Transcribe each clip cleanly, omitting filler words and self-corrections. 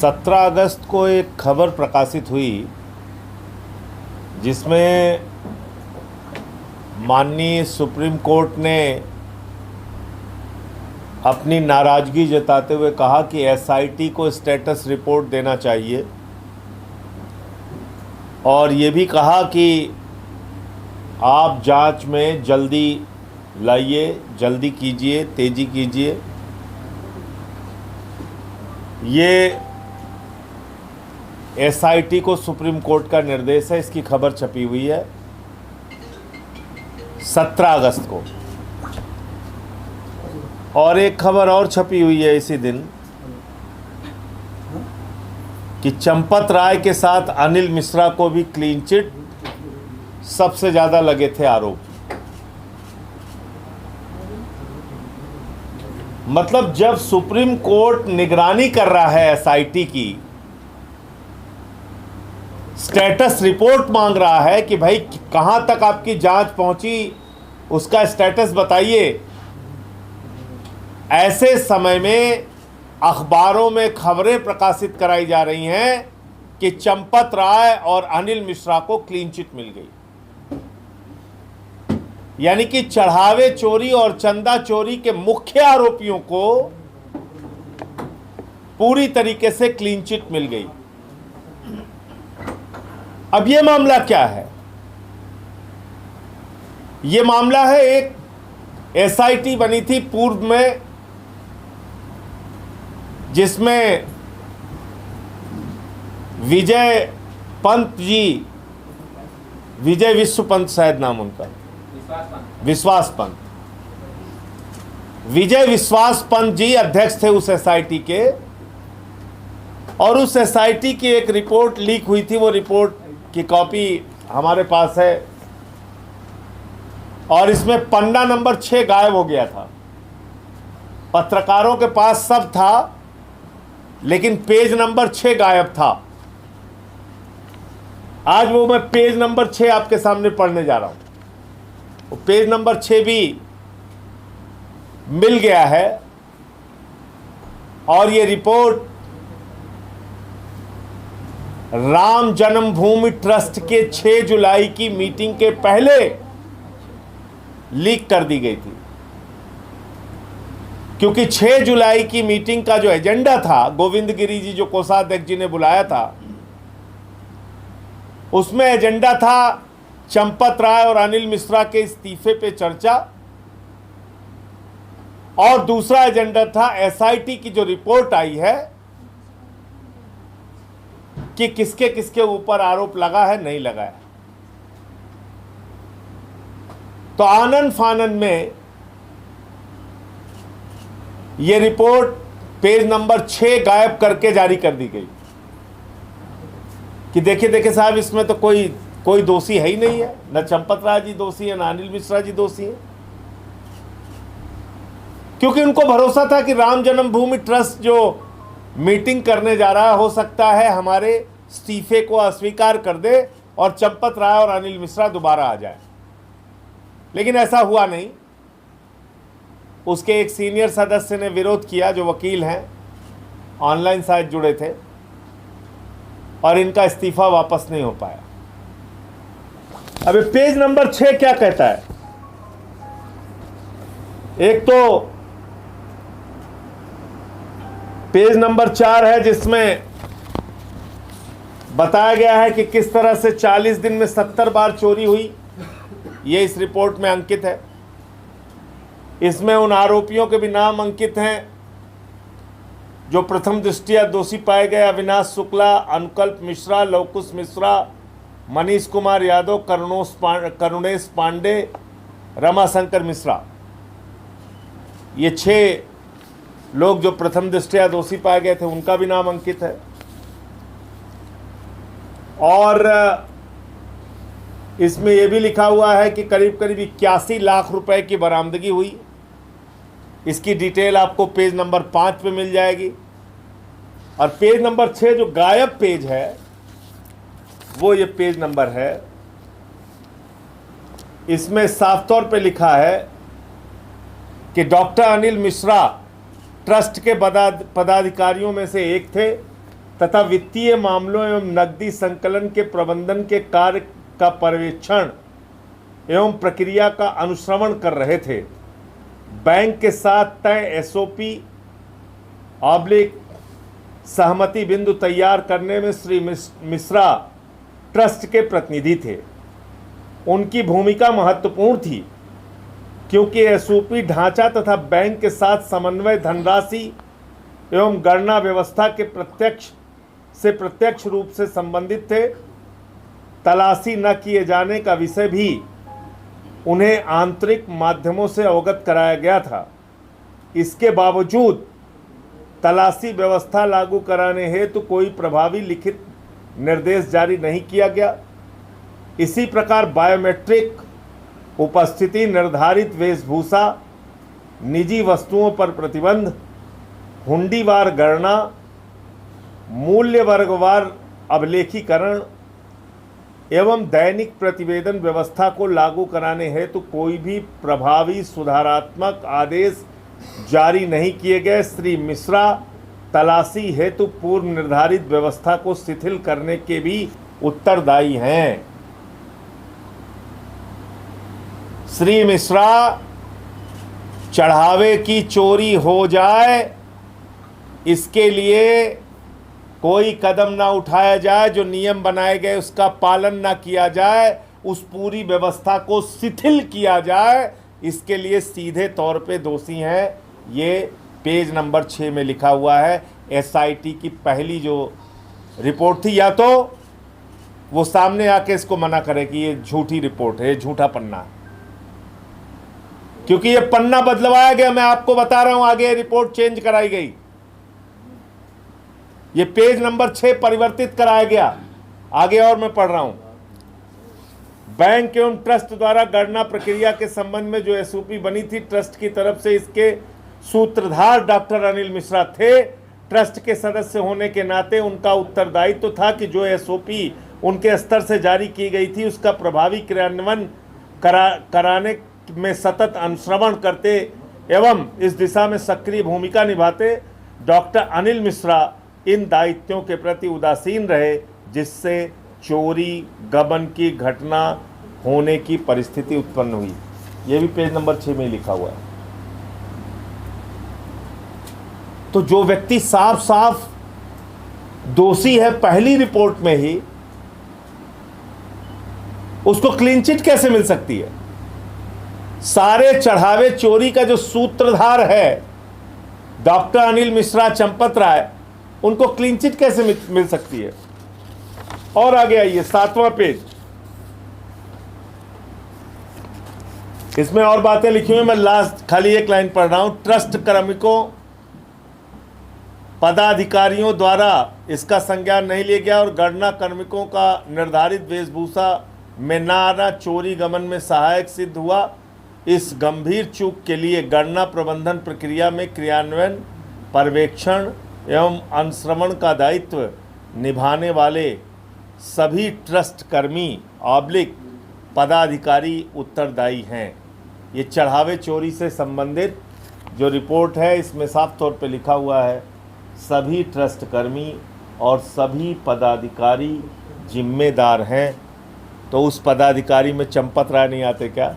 17 अगस्त को एक खबर प्रकाशित हुई जिसमें माननीय सुप्रीम कोर्ट ने अपनी नाराज़गी जताते हुए कहा कि एसआईटी को स्टेटस रिपोर्ट देना चाहिए और ये भी कहा कि आप जांच में जल्दी लाइए, जल्दी कीजिए, तेज़ी कीजिए। ये एसआईटी को सुप्रीम कोर्ट का निर्देश है। इसकी खबर छपी हुई है 17 अगस्त को। और एक खबर और छपी हुई है इसी दिन कि चंपत राय के साथ अनिल मिश्रा को भी क्लीन चिट, सबसे ज़्यादा लगे थे आरोप। मतलब जब सुप्रीम कोर्ट निगरानी कर रहा है एसआईटी की, स्टेटस रिपोर्ट मांग रहा है कि भाई कहां तक आपकी जांच पहुंची, उसका स्टेटस बताइए, ऐसे समय में अखबारों में खबरें प्रकाशित कराई जा रही हैं कि चंपत राय और अनिल मिश्रा को क्लीन चिट मिल गई। यानी कि चढ़ावे चोरी और चंदा चोरी के मुख्य आरोपियों को पूरी तरीके से क्लीन चिट मिल गई। अब यह मामला क्या है? यह मामला है, एक एसआईटी बनी थी पूर्व में जिसमें विजय पंत जी, विजय विश्व पंत शायद नाम उनका, विश्वास पंत, विजय विश्वास पंत जी अध्यक्ष थे उस एसआईटी के। और उस एसआईटी की एक रिपोर्ट लीक हुई थी। वो रिपोर्ट की कॉपी हमारे पास है और इसमें पन्ना नंबर 6 गायब हो गया था। पत्रकारों के पास सब था लेकिन पेज नंबर 6 गायब था। आज वो मैं पेज नंबर 6 आपके सामने पढ़ने जा रहा हूं। वो पेज नंबर 6 भी मिल गया है और ये रिपोर्ट राम जन्मभूमि ट्रस्ट के 6 जुलाई की मीटिंग के पहले लीक कर दी गई थी, क्योंकि 6 जुलाई की मीटिंग का जो एजेंडा था, गोविंद गिरी जी जो कोषाध्यक्ष जी ने बुलाया था, उसमें एजेंडा था चंपत राय और अनिल मिश्रा के इस्तीफे पे चर्चा और दूसरा एजेंडा था एसआईटी की जो रिपोर्ट आई है कि किसके किसके ऊपर आरोप लगा है, नहीं लगा है। तो आनंद फानन में यह रिपोर्ट पेज नंबर 6 गायब करके जारी कर दी गई कि देखिए देखिए साहब, इसमें तो कोई दोषी है ही नहीं है। न चंपत राय जी दोषी है, न अनिल मिश्रा जी दोषी है, क्योंकि उनको भरोसा था कि राम जन्मभूमि ट्रस्ट जो मीटिंग करने जा रहा है, हो सकता है हमारे इस्तीफे को अस्वीकार कर दे और चंपत राय और अनिल मिश्रा दोबारा आ जाए। लेकिन ऐसा हुआ नहीं। उसके एक सीनियर सदस्य ने विरोध किया, जो वकील हैं, ऑनलाइन शायद जुड़े थे, और इनका इस्तीफा वापस नहीं हो पाया। अब पेज नंबर 6 क्या कहता है? एक तो पेज नंबर 4 है जिसमें बताया गया है कि किस तरह से 40 दिन में 70 बार चोरी हुई। ये इस रिपोर्ट में अंकित है। इसमें उन आरोपियों के भी नाम अंकित हैं जो प्रथम दृष्टया दोषी पाए गए: अविनाश शुक्ला, अनुकल्प मिश्रा, लवकुश मिश्रा, मनीष कुमार यादव, करुणेश पांडे, रमाशंकर मिश्रा। ये 6 लोग जो प्रथम दृष्टया दोषी पाए गए थे, उनका भी नाम अंकित है। और इसमें यह भी लिखा हुआ है कि करीब करीब 81 लाख रुपए की बरामदगी हुई। इसकी डिटेल आपको पेज नंबर 5 पे मिल जाएगी। और पेज नंबर 6 जो गायब पेज है, वो ये पेज नंबर है। इसमें साफ तौर पे लिखा है कि डॉक्टर अनिल मिश्रा ट्रस्ट के पदाधिकारियों में से एक थे तथा वित्तीय मामलों एवं नकदी संकलन के प्रबंधन के कार्य का पर्यवेक्षण एवं प्रक्रिया का अनुश्रवण कर रहे थे। बैंक के साथ तय एसओपी सहमति बिंदु तैयार करने में श्री मिश्रा ट्रस्ट के प्रतिनिधि थे। उनकी भूमिका महत्वपूर्ण थी क्योंकि एसओपी ढांचा तथा बैंक के साथ समन्वय धनराशि एवं गणना व्यवस्था के प्रत्यक्ष रूप से संबंधित थे। तलाशी न किए जाने का विषय भी उन्हें आंतरिक माध्यमों से अवगत कराया गया था। इसके बावजूद तलाशी व्यवस्था लागू कराने हेतु कोई प्रभावी लिखित निर्देश जारी नहीं किया गया। इसी प्रकार बायोमेट्रिक उपस्थिति, निर्धारित वेशभूषा, निजी वस्तुओं पर प्रतिबंध, हुंडीवार गणना, मूल्य वर्गवार अभिलेखीकरण एवं दैनिक प्रतिवेदन व्यवस्था को लागू कराने हेतु कोई भी प्रभावी सुधारात्मक आदेश जारी नहीं किए गए। श्री मिश्रा तलाशी हेतु पूर्व निर्धारित व्यवस्था को शिथिल करने के भी उत्तरदायी हैं। श्री मिश्रा चढ़ावे की चोरी हो जाए इसके लिए कोई कदम ना उठाया जाए, जो नियम बनाए गए उसका पालन ना किया जाए, उस पूरी व्यवस्था को शिथिल किया जाए, इसके लिए सीधे तौर पे दोषी हैं। ये पेज नंबर 6 में लिखा हुआ है। एसआईटी की पहली जो रिपोर्ट थी, या तो वो सामने आके इसको मना करे कि ये झूठी रिपोर्ट है, झूठा पन्ना है, क्योंकि ये पन्ना बदलवाया गया। मैं आपको बता रहा हूं, आगे रिपोर्ट चेंज कराई गई। ये पेज नंबर 6 परिवर्तित कराया गया। आगे और मैं पढ़ रहा हूं। बैंक एवं ट्रस्ट द्वारा गणना प्रक्रिया के संबंध में जो एसओपी बनी थी, ट्रस्ट की तरफ से इसके सूत्रधार डॉक्टर अनिल मिश्रा थे। ट्रस्ट के सदस्य होने के नाते उनका उत्तरदायित्व तो था कि जो एसओपी उनके स्तर से जारी की गई थी उसका प्रभावी क्रियान्वयन कराने में सतत अनुश्रवण करते एवं इस दिशा में सक्रिय भूमिका निभाते। डॉक्टर अनिल मिश्रा इन दायित्वों के प्रति उदासीन रहे, जिससे चोरी गबन की घटना होने की परिस्थिति उत्पन्न हुई। यह भी पेज नंबर 6 में लिखा हुआ है। तो जो व्यक्ति साफ साफ दोषी है पहली रिपोर्ट में ही, उसको क्लीन चिट कैसे मिल सकती है? सारे चढ़ावे चोरी का जो सूत्रधार है डॉक्टर अनिल मिश्रा, चंपत राय, उनको क्लीन चिट कैसे मिल सकती है? और आगे आइए, 7वां पेज। इसमें और बातें लिखी हुई, मैं लास्ट खाली एक लाइन पढ़ रहा हूं। ट्रस्ट कार्मिकों पदाधिकारियों द्वारा इसका संज्ञान नहीं लिया गया और गणना कार्मिकों का निर्धारित वेशभूषा में न आना चोरी गमन में सहायक सिद्ध हुआ। इस गंभीर चूक के लिए गणना प्रबंधन प्रक्रिया में क्रियान्वयन, पर्यवेक्षण एवं अनुश्रवण का दायित्व निभाने वाले सभी ट्रस्ट कर्मी पदाधिकारी उत्तरदायी हैं। ये चढ़ावे चोरी से संबंधित जो रिपोर्ट है, इसमें साफ तौर पे लिखा हुआ है सभी ट्रस्ट कर्मी और सभी पदाधिकारी जिम्मेदार हैं। तो उस पदाधिकारी में चंपत राय नहीं आते क्या?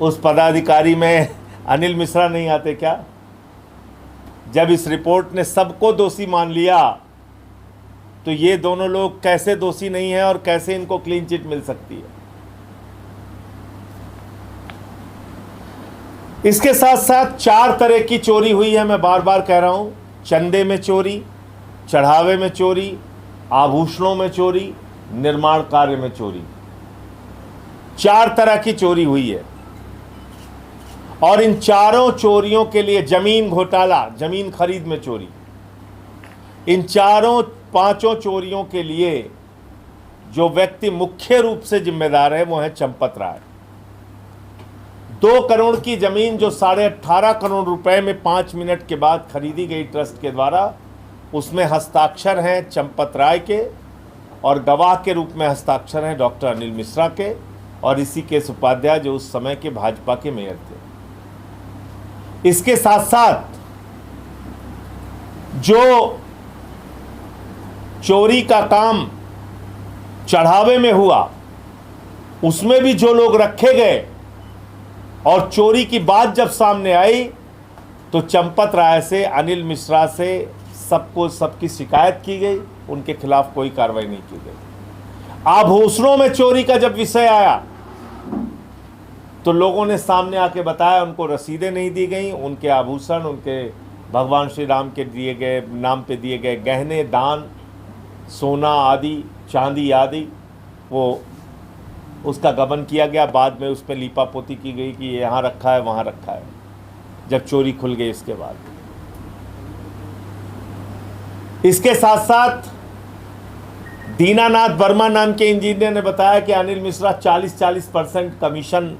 उस पदाधिकारी में अनिल मिश्रा नहीं आते क्या? जब इस रिपोर्ट ने सबको दोषी मान लिया तो ये दोनों लोग कैसे दोषी नहीं हैं और कैसे इनको क्लीन चिट मिल सकती है? इसके साथ साथ 4 तरह की चोरी हुई है, मैं बार बार कह रहा हूं। चंदे में चोरी, चढ़ावे में चोरी, आभूषणों में चोरी, निर्माण कार्य में चोरी। 4 तरह की चोरी हुई है और इन चारों चोरियों के लिए जमीन घोटाला, जमीन खरीद में चोरी, इन पांचों चोरियों के लिए जो व्यक्ति मुख्य रूप से जिम्मेदार है वो है चंपत राय। 2 करोड़ की जमीन जो 18.5 करोड़ रुपए में 5 मिनट के बाद खरीदी गई ट्रस्ट के द्वारा, उसमें हस्ताक्षर हैं चंपत राय के और गवाह के रूप में हस्ताक्षर हैं डॉक्टर अनिल मिश्रा के और ऋषिकेश उपाध्याय जो उस समय के भाजपा के मेयर थे। इसके साथ साथ जो चोरी का काम चढ़ावे में हुआ, उसमें भी जो लोग रखे गए और चोरी की बात जब सामने आई तो चंपत राय से, अनिल मिश्रा से सबकी शिकायत की गई, उनके खिलाफ कोई कार्रवाई नहीं की गई। आभूषणों में चोरी का जब विषय आया तो लोगों ने सामने आके बताया उनको रसीदें नहीं दी गई, उनके आभूषण, उनके भगवान श्री राम के दिए गए नाम पे दिए गए गहने, दान, सोना आदि, चांदी आदि, वो उसका गबन किया गया। बाद में उस पर लीपापोती की गई कि यहाँ रखा है, वहाँ रखा है, जब चोरी खुल गई इसके बाद। इसके साथ साथ दीनानाथ वर्मा नाम के इंजीनियर ने बताया कि अनिल मिश्रा 40% कमीशन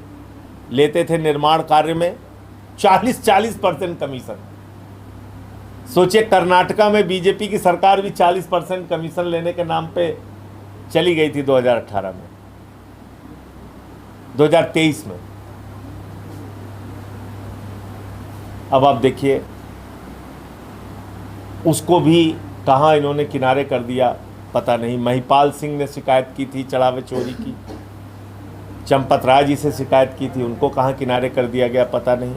लेते थे निर्माण कार्य में। 40% कमीशन। सोचिए, कर्नाटका में बीजेपी की सरकार भी 40% कमीशन लेने के नाम पे चली गई थी 2018 में, 2023 में। अब आप देखिए, उसको भी कहाँ इन्होंने किनारे कर दिया पता नहीं। महिपाल सिंह ने शिकायत की थी चढ़ावे चोरी की, चंपत राय जी से शिकायत की थी, उनको कहाँ किनारे कर दिया गया पता नहीं।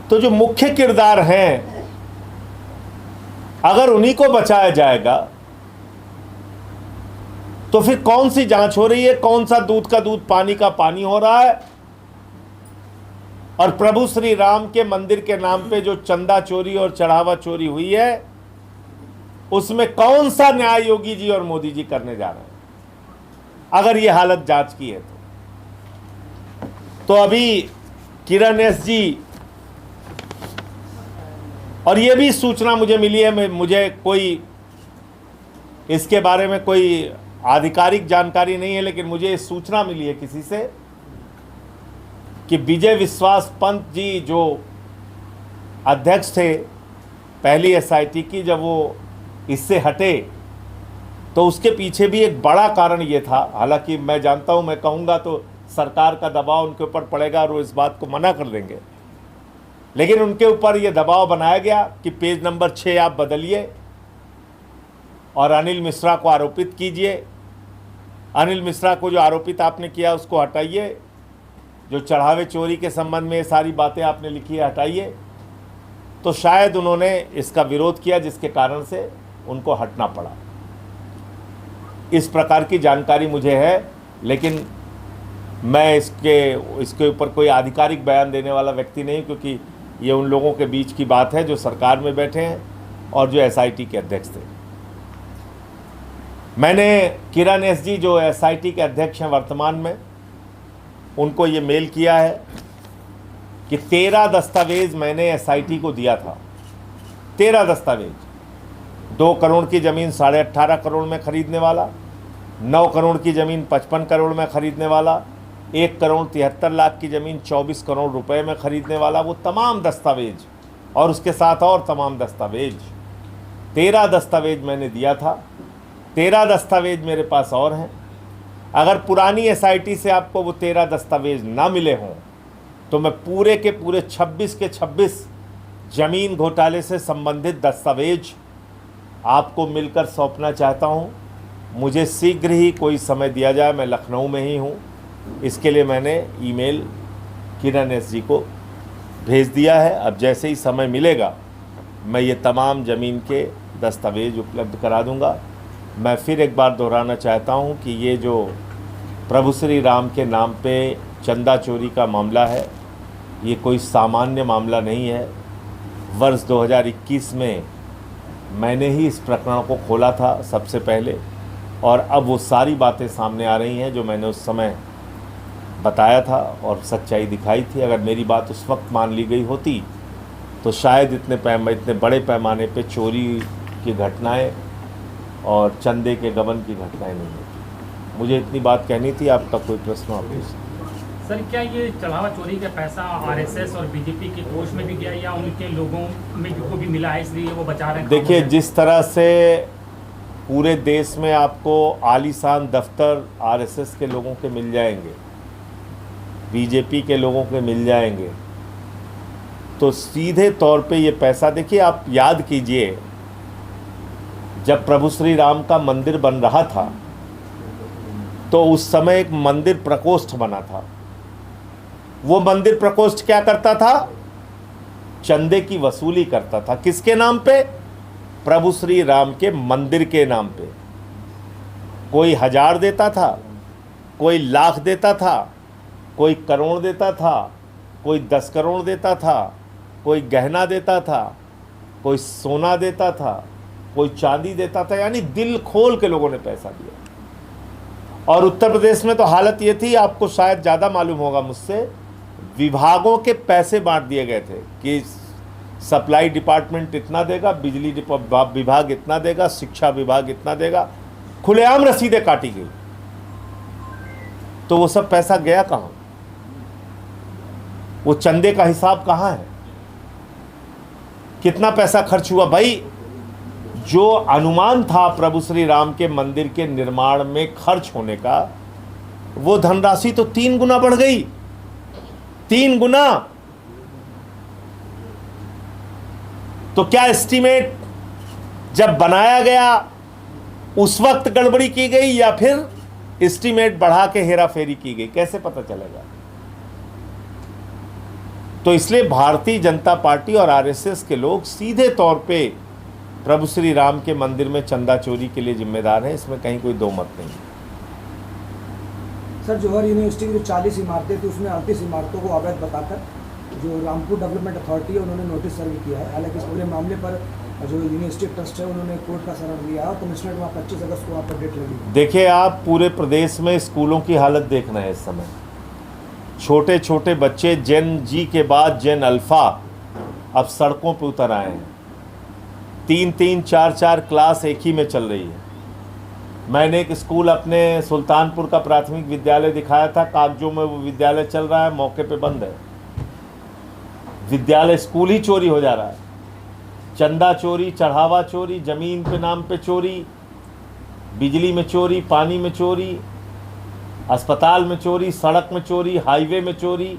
तो जो मुख्य किरदार हैं, अगर उन्हीं को बचाया जाएगा तो फिर कौन सी जांच हो रही है, कौन सा दूध का दूध पानी का पानी हो रहा है। और प्रभु श्री राम के मंदिर के नाम पे जो चंदा चोरी और चढ़ावा चोरी हुई है, उसमें कौन सा न्याय योगी जी और मोदी जी करने जा रहे हैं, अगर ये हालत जांच की है तो अभी किरण एस जी, और ये भी सूचना मुझे मिली है, मुझे कोई इसके बारे में कोई आधिकारिक जानकारी नहीं है, लेकिन मुझे सूचना मिली है किसी से कि विजय विश्वास पंत जी जो अध्यक्ष थे पहली एसआईटी की, जब वो इससे हटे तो उसके पीछे भी एक बड़ा कारण ये था। हालांकि मैं जानता हूं, मैं कहूंगा तो सरकार का दबाव उनके ऊपर पड़ेगा और वो इस बात को मना कर देंगे, लेकिन उनके ऊपर ये दबाव बनाया गया कि पेज नंबर 6 आप बदलिए और अनिल मिश्रा को आरोपित कीजिए। अनिल मिश्रा को जो आरोपित आपने किया उसको हटाइए, जो चढ़ावे चोरी के संबंध में ये सारी बातें आपने लिखी है हटाइए। तो शायद उन्होंने इसका विरोध किया, जिसके कारण से उनको हटना पड़ा। इस प्रकार की जानकारी मुझे है, लेकिन मैं इसके ऊपर कोई आधिकारिक बयान देने वाला व्यक्ति नहीं, क्योंकि ये उन लोगों के बीच की बात है जो सरकार में बैठे हैं और जो एसआईटी के अध्यक्ष थे। मैंने किरण एस जी जो एसआईटी के अध्यक्ष हैं वर्तमान में, उनको ये मेल किया है कि 13 दस्तावेज मैंने एसआईटी को दिया था। 13 दस्तावेज, 2 करोड़ की ज़मीन 18.5 करोड़ में खरीदने वाला, 9 करोड़ की ज़मीन 55 करोड़ में खरीदने वाला, 1 करोड़ 73 लाख की ज़मीन 24 करोड़ रुपए में खरीदने वाला, वो तमाम दस्तावेज और उसके साथ और तमाम दस्तावेज, 13 दस्तावेज मैंने दिया था। 13 दस्तावेज मेरे पास और हैं। अगर पुरानी एसआईटी से आपको वो 13 दस्तावेज ना मिले हों तो मैं पूरे के पूरे 26 के 26 ज़मीन घोटाले से संबंधित दस्तावेज आपको मिलकर सौंपना चाहता हूं। मुझे शीघ्र ही कोई समय दिया जाए, मैं लखनऊ में ही हूं। इसके लिए मैंने ईमेल किरण एस जी को भेज दिया है। अब जैसे ही समय मिलेगा मैं ये तमाम ज़मीन के दस्तावेज उपलब्ध करा दूंगा। मैं फिर एक बार दोहराना चाहता हूं कि ये जो प्रभु श्री राम के नाम पे चंदा चोरी का मामला है, ये कोई सामान्य मामला नहीं है। वर्ष 2021 में मैंने ही इस प्रकरण को खोला था सबसे पहले, और अब वो सारी बातें सामने आ रही हैं जो मैंने उस समय बताया था और सच्चाई दिखाई थी। अगर मेरी बात उस वक्त मान ली गई होती तो शायद इतने बड़े पैमाने पे चोरी की घटनाएं और चंदे के गबन की घटनाएं नहीं होती। मुझे इतनी बात कहनी थी। आपका कोई प्रश्न आप पूछ सर, क्या ये चढ़ावा चोरी का पैसा आरएसएस और बीजेपी के कोष में भी गया या उनके लोगों में को भी मिला है, इसलिए वो बचा रहे हैं? देखिए, जिस तरह से पूरे देश में आपको आलीशान दफ्तर आरएसएस के लोगों के मिल जाएंगे, बीजेपी के लोगों के मिल जाएंगे, तो सीधे तौर पे ये पैसा, देखिए आप याद कीजिए जब प्रभु श्री राम का मंदिर बन रहा था तो उस समय एक मंदिर प्रकोष्ठ बना था। वो मंदिर प्रकोष्ठ क्या करता था? चंदे की वसूली करता था। किसके नाम पे? प्रभु श्री राम के मंदिर के नाम पे। कोई 1000 देता था, कोई लाख देता था, कोई करोड़ देता था, कोई 10 करोड़ देता था, कोई गहना देता था, कोई सोना देता था, कोई चांदी देता था। यानी दिल खोल के लोगों ने पैसा दिया। और उत्तर प्रदेश में तो हालत ये थी, आपको शायद ज़्यादा मालूम होगा मुझसे, विभागों के पैसे बांट दिए गए थे कि सप्लाई डिपार्टमेंट इतना देगा, बिजली विभाग इतना देगा, शिक्षा विभाग इतना देगा। खुलेआम रसीदें काटी गई। तो वो सब पैसा गया कहाँ? वो चंदे का हिसाब कहाँ है? कितना पैसा खर्च हुआ? भाई, जो अनुमान था प्रभु श्री राम के मंदिर के निर्माण में खर्च होने का, वो धनराशि तो 3 गुना बढ़ गई। 3 गुना। तो क्या एस्टीमेट जब बनाया गया उस वक्त गड़बड़ी की गई या फिर एस्टीमेट बढ़ा के हेराफेरी की गई? कैसे पता चलेगा? तो इसलिए भारतीय जनता पार्टी और आरएसएस के लोग सीधे तौर पे प्रभु श्री राम के मंदिर में चंदा चोरी के लिए जिम्मेदार हैं। इसमें कहीं कोई दो मत नहीं। सर, जौहर यूनिवर्सिटी की जो 40 इमारतें थी उसमें 38 इमारतों को अवैध बताकर जो रामपुर डेवलपमेंट अथॉरिटी है उन्होंने नोटिस सर्व किया है। हालांकि इस पूरे मामले पर जो यूनिवर्सिटी ट्रस्ट है उन्होंने कोर्ट का शरण लिया और कमिश्नर वहाँ 25 अगस्त को वहाँ पर डेट लगी। देखिए, आप पूरे प्रदेश में स्कूलों की हालत देख रहे हैं इस समय। छोटे छोटे बच्चे जेन जी के बाद जेन अल्फा अब सड़कों पर उतर आए हैं। 3-3, 4-4 क्लास एक ही में चल रही है। मैंने एक स्कूल अपने सुल्तानपुर का प्राथमिक विद्यालय दिखाया था, कागजों में वो विद्यालय चल रहा है, मौके पे बंद है। विद्यालय स्कूल ही चोरी हो जा रहा है। चंदा चोरी, चढ़ावा चोरी, जमीन पे नाम पे चोरी, बिजली में चोरी, पानी में चोरी, अस्पताल में चोरी, सड़क में चोरी, हाईवे में चोरी,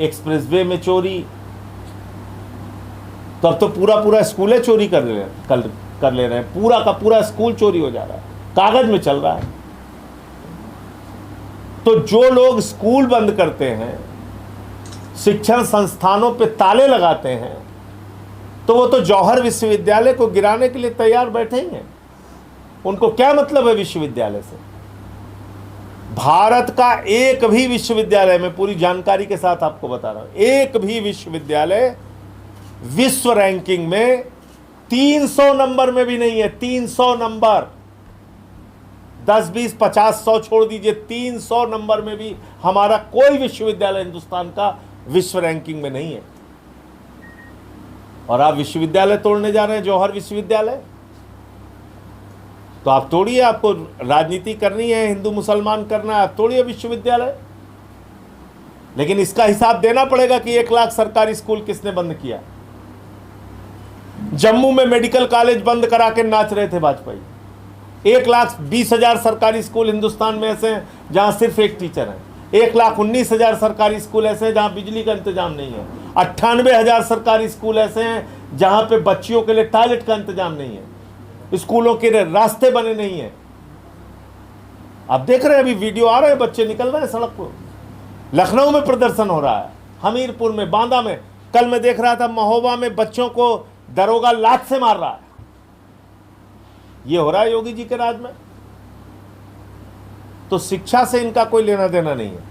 एक्सप्रेसवे में चोरी। तो अब तो पूरा स्कूल चोरी कर ले रहे हैं। पूरा का पूरा स्कूल चोरी हो जा रहा है, कागज में चल रहा है। तो जो लोग स्कूल बंद करते हैं, शिक्षण संस्थानों पे ताले लगाते हैं, तो वो तो जौहर विश्वविद्यालय को गिराने के लिए तैयार बैठे ही हैं। उनको क्या मतलब है विश्वविद्यालय से? भारत का एक भी विश्वविद्यालय, मैं पूरी जानकारी के साथ आपको बता रहा हूं, एक भी विश्वविद्यालय विश्व रैंकिंग में 300 नंबर में भी नहीं है। 300 नंबर, 10, 20, 50, 100 छोड़ दीजिए, 300 नंबर में भी हमारा कोई विश्वविद्यालय हिंदुस्तान का विश्व रैंकिंग में नहीं है। और आप विश्वविद्यालय तोड़ने जा रहे हैं, जौहर विश्वविद्यालय। तो आप तोड़िए, आपको राजनीति करनी है, हिंदू मुसलमान करना है, आप तोड़िए विश्वविद्यालय। लेकिन इसका हिसाब देना पड़ेगा कि 1 लाख सरकारी स्कूल किसने बंद किया। जम्मू में मेडिकल कॉलेज बंद करा के नाच रहे थे वाजपेयी। 1,20,000 सरकारी स्कूल हिंदुस्तान में ऐसे हैं जहां सिर्फ एक टीचर है। 1,19,000 सरकारी स्कूल ऐसे हैं जहां बिजली का इंतजाम नहीं है। 98,000 सरकारी स्कूल ऐसे हैं जहां पे बच्चियों के लिए टॉयलेट का इंतजाम नहीं है, स्कूलों के रास्ते बने नहीं है। आप देख रहे हैं, अभी वीडियो आ रहे हैं, बच्चे निकल रहे हैं सड़क पर। लखनऊ में प्रदर्शन हो रहा है, हमीरपुर में, बांदा में। कल मैं देख रहा था महोबा में बच्चों को दरोगा लात से मार रहा है। ये हो रहा है योगी जी के राज में। तो शिक्षा से इनका कोई लेना देना नहीं है,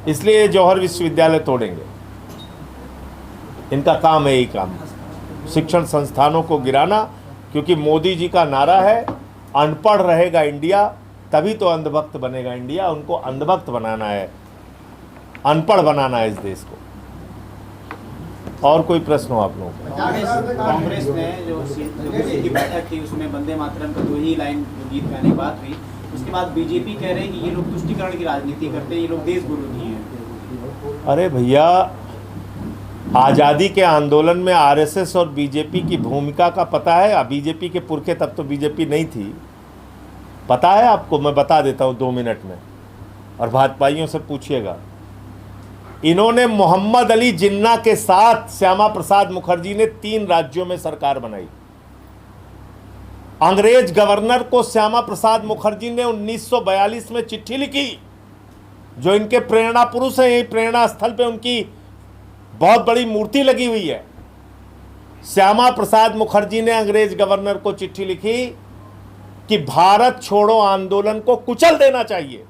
इसलिए जौहर विश्वविद्यालय तोड़ेंगे। इनका काम है, यही काम, शिक्षण संस्थानों को गिराना। क्योंकि मोदी जी का नारा है, अनपढ़ रहेगा इंडिया तभी तो अंधभक्त बनेगा इंडिया। उनको अंधभक्त बनाना है, अनपढ़ बनाना है इस देश को। और कोई प्रश्न हो आप लोगों को? कांग्रेस ने जो की बैठक थी उसमें वंदे मातरम का 2 ही लाइन गीत गाने की बात हुई। उसके बाद बीजेपी कह रहे हैं कि ये लोग तुष्टीकरण की राजनीति करते हैं, ये लोग देश विरोधी हैं। अरे भैया, आज़ादी के आंदोलन में आरएसएस और बीजेपी की भूमिका का पता है? बीजेपी के पुरखे, तब तो बीजेपी नहीं थी, पता है आपको? मैं बता देता हूँ 2 मिनट में, और भाजपाइयों से पूछिएगा। इन्होंने मोहम्मद अली जिन्ना के साथ श्यामा प्रसाद मुखर्जी ने 3 राज्यों में सरकार बनाई। अंग्रेज गवर्नर को श्यामा प्रसाद मुखर्जी ने 1942 में चिट्ठी लिखी, जो इनके प्रेरणा पुरुष हैं, यही प्रेरणा स्थल पे उनकी बहुत बड़ी मूर्ति लगी हुई है। श्यामा प्रसाद मुखर्जी ने अंग्रेज गवर्नर को चिट्ठी लिखी कि भारत छोड़ो आंदोलन को कुचल देना चाहिए।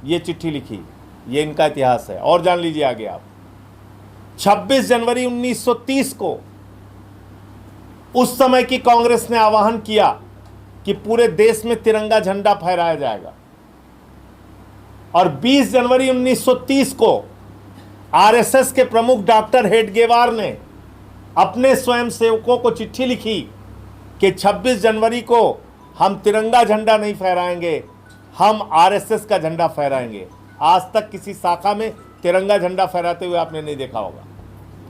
यह चिट्ठी लिखी, ये इनका इतिहास है। और जान लीजिए आगे आप, 26 जनवरी 1930 को उस समय की कांग्रेस ने आह्वान किया कि पूरे देश में तिरंगा झंडा फहराया जाएगा, और 20 जनवरी 1930 को आरएसएस के प्रमुख डॉक्टर हेडगेवार ने अपने स्वयंसेवकों को चिट्ठी लिखी कि 26 जनवरी को हम तिरंगा झंडा नहीं फहराएंगे, हम आरएसएस का झंडा फहराएंगे। आज तक किसी शाखा में तिरंगा झंडा फहराते हुए आपने नहीं देखा होगा,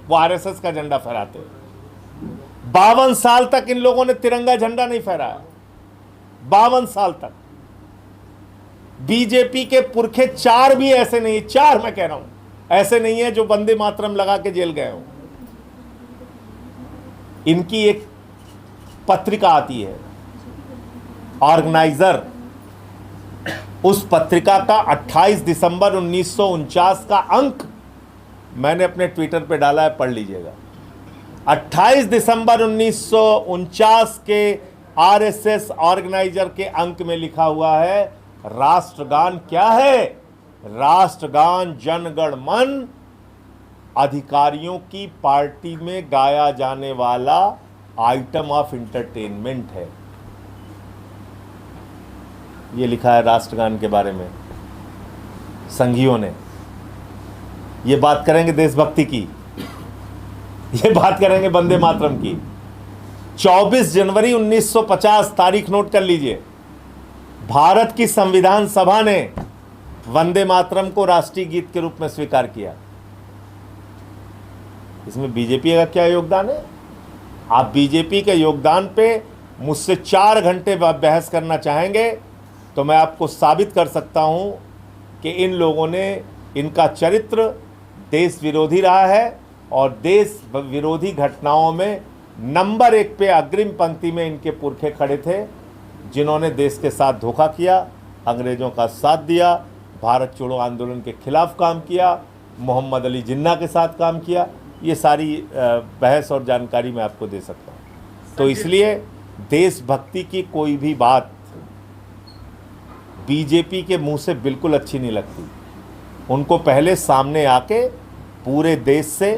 वो आरएसएस का झंडा फहराते हुए। 52 साल तक इन लोगों ने तिरंगा झंडा नहीं फहराया, 52 साल तक। बीजेपी के पुरखे 4 भी ऐसे नहीं, 4 मैं कह रहा हूं ऐसे नहीं है जो वंदे मातरम लगा के जेल गए हो। इनकी एक पत्रिका आती है ऑर्गेनाइजर, उस पत्रिका का 28 दिसंबर 1949 का अंक मैंने अपने ट्विटर पे डाला है, पढ़ लीजिएगा। 28 दिसंबर 1949 के आरएसएस ऑर्गेनाइजर के अंक में लिखा हुआ है, राष्ट्रगान क्या है? राष्ट्रगान जनगण मन अधिकारियों की पार्टी में गाया जाने वाला आइटम ऑफ इंटरटेनमेंट है। ये लिखा है राष्ट्रगान के बारे में संघियों ने। ये बात करेंगे देशभक्ति की, ये बात करेंगे वंदे मातरम की। 24 जनवरी 1950 तारीख नोट कर लीजिए, भारत की संविधान सभा ने वंदे मातरम को राष्ट्रीय गीत के रूप में स्वीकार किया। इसमें बीजेपी का क्या योगदान है? आप बीजेपी के योगदान पे मुझसे 4 घंटे बहस करना चाहेंगे तो मैं आपको साबित कर सकता हूं कि इन लोगों ने, इनका चरित्र देश विरोधी रहा है, और देश विरोधी घटनाओं में नंबर 1 पे अग्रिम पंक्ति में इनके पुरखे खड़े थे, जिन्होंने देश के साथ धोखा किया, अंग्रेज़ों का साथ दिया, भारत छोड़ो आंदोलन के खिलाफ काम किया, मोहम्मद अली जिन्ना के साथ काम किया। ये सारी बहस और जानकारी मैं आपको दे सकता हूँ। तो इसलिए देशभक्ति की कोई भी बात बीजेपी के मुंह से बिल्कुल अच्छी नहीं लगती। उनको पहले सामने आके पूरे देश से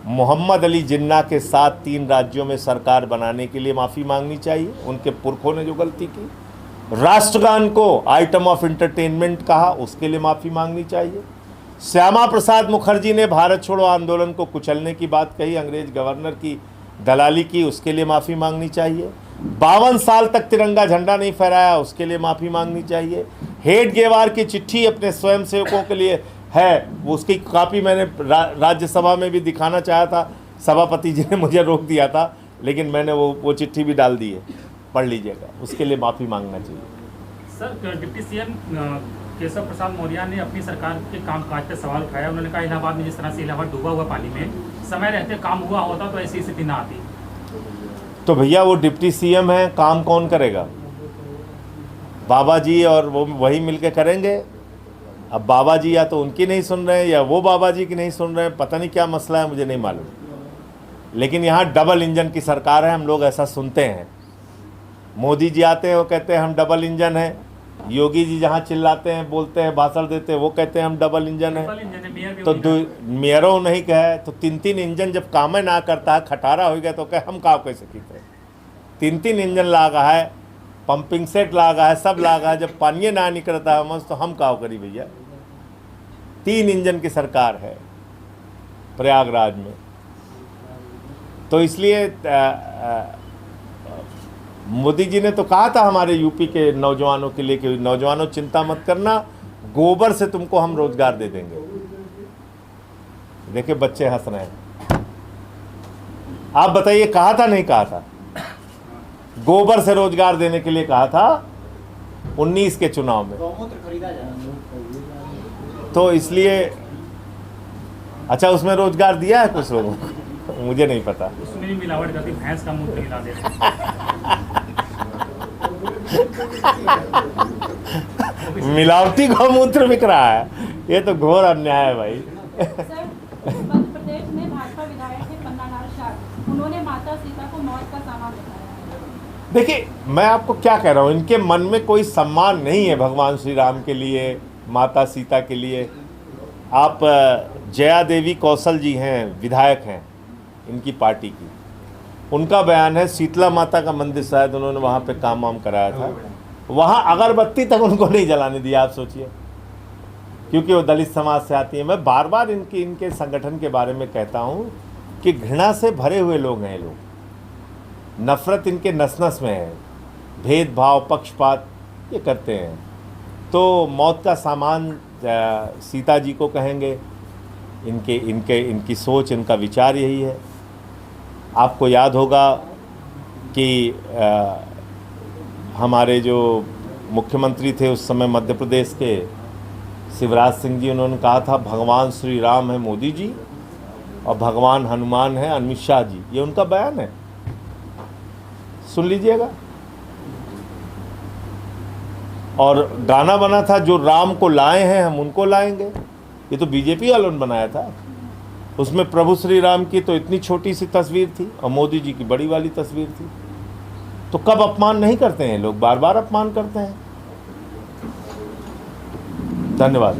मोहम्मद अली जिन्ना के साथ 3 राज्यों में सरकार बनाने के लिए माफ़ी मांगनी चाहिए, उनके पुरखों ने जो गलती की। राष्ट्रगान को आइटम ऑफ इंटरटेनमेंट कहा, उसके लिए माफ़ी मांगनी चाहिए। श्यामा प्रसाद मुखर्जी ने भारत छोड़ो आंदोलन को कुचलने की बात कही, अंग्रेज गवर्नर की दलाली की, उसके लिए माफ़ी मांगनी चाहिए। 52 साल तक तिरंगा झंडा नहीं फहराया, उसके लिए माफ़ी मांगनी चाहिए। हेडगेवार की चिट्ठी अपने स्वयंसेवकों के लिए है, वो उसकी कॉपी मैंने राज्यसभा में भी दिखाना चाहा था, सभापति जी ने मुझे रोक दिया था, लेकिन मैंने वो चिट्ठी भी डाल दी है, पढ़ लीजिएगा, उसके लिए माफ़ी मांगना चाहिए। Sir, deputy CM Keshav Prasad Maurya ने अपनी सरकार के कामकाज पर सवाल उठाया। उन्होंने कहा इलाहाबाद में जिस तरह से इलाहाबाद डूबा हुआ पानी में, समय रहते काम हुआ होता तो ऐसी स्थिति ना आती। तो भैया वो डिप्टी सीएम है, काम कौन करेगा? बाबा जी और वो वही मिलके करेंगे। अब बाबा जी या तो उनकी नहीं सुन रहे हैं या वो बाबा जी की नहीं सुन रहे हैं, पता नहीं क्या मसला है, मुझे नहीं मालूम। लेकिन यहाँ डबल इंजन की सरकार है, हम लोग ऐसा सुनते हैं। मोदी जी आते हैं, वो कहते हैं हम डबल इंजन है। योगी जी जहाँ चिल्लाते हैं, बोलते हैं, भाषण देते हैं, वो कहते हैं हम डबल इंजन है। तो मेयरों नहीं कहे तो 3 इंजन जब काम ना करता है, खटारा हो गया तो कहे हम काम कैसे कीते। 3 इंजन लागा है, पंपिंग सेट लागा है, सब लागा है, जब पानी ना निकलता है मस्त तो हम काव करी भैया। 3 इंजन की सरकार है प्रयागराज में। तो इसलिए मोदी जी ने तो कहा था हमारे यूपी के नौजवानों के लिए कि नौजवानों चिंता मत करना, गोबर से तुमको हम रोजगार दे देंगे। देखिए बच्चे हंस रहे हैं। आप बताइए, कहा था नहीं कहा था? गोबर से रोजगार देने के लिए कहा था 19 के चुनाव में। गौमूत्र खरीदा जा रहा। तो इसलिए अच्छा, उसमें रोजगार दिया है कुछ लोगों को? मुझे नहीं पता। उसमें में भी मिलावट करती, भैंस का मूत्र मिला देते हैं। मिलावटी गौमूत्र बिक रहा है, ये तो घोर अन्याय है भाई। सर, मध्य प्रदेश में भाजपा विधायक थे पन्नालाल शाह, उन्होंने माता सीता को मौत का सामान बताया। देखिए, मैं आपको क्या कह रहा हूँ, इनके मन में कोई सम्मान नहीं है भगवान श्री राम के लिए, माता सीता के लिए। आप जया देवी कौशल जी हैं, विधायक हैं इनकी पार्टी की, उनका बयान है शीतला माता का मंदिर शायद उन्होंने वहाँ पे काम वाम कराया था, वहाँ अगरबत्ती तक उनको नहीं जलाने दिया। आप सोचिए, क्योंकि वो दलित समाज से आती है। मैं बार बार इनके संगठन के बारे में कहता हूँ कि घृणा से भरे हुए लोग हैं ये लोग, नफरत इनके नस नस में है, भेदभाव पक्षपात ये करते हैं। तो मौत का सामान सीता जी को कहेंगे, इनकी सोच, इनका विचार यही है। आपको याद होगा कि हमारे जो मुख्यमंत्री थे उस समय मध्य प्रदेश के, शिवराज सिंह जी, उन्होंने कहा था भगवान श्री राम है मोदी जी और भगवान हनुमान है अमित शाह जी। ये उनका बयान है, सुन लीजिएगा। और गाना बना था जो राम को लाए हैं हम उनको लाएंगे, ये तो बीजेपी वालों ने बनाया था। उसमें प्रभु श्री राम की तो इतनी छोटी सी तस्वीर थी और मोदी जी की बड़ी वाली तस्वीर थी। तो कब अपमान नहीं करते हैं लोग, बार बार अपमान करते हैं। धन्यवाद।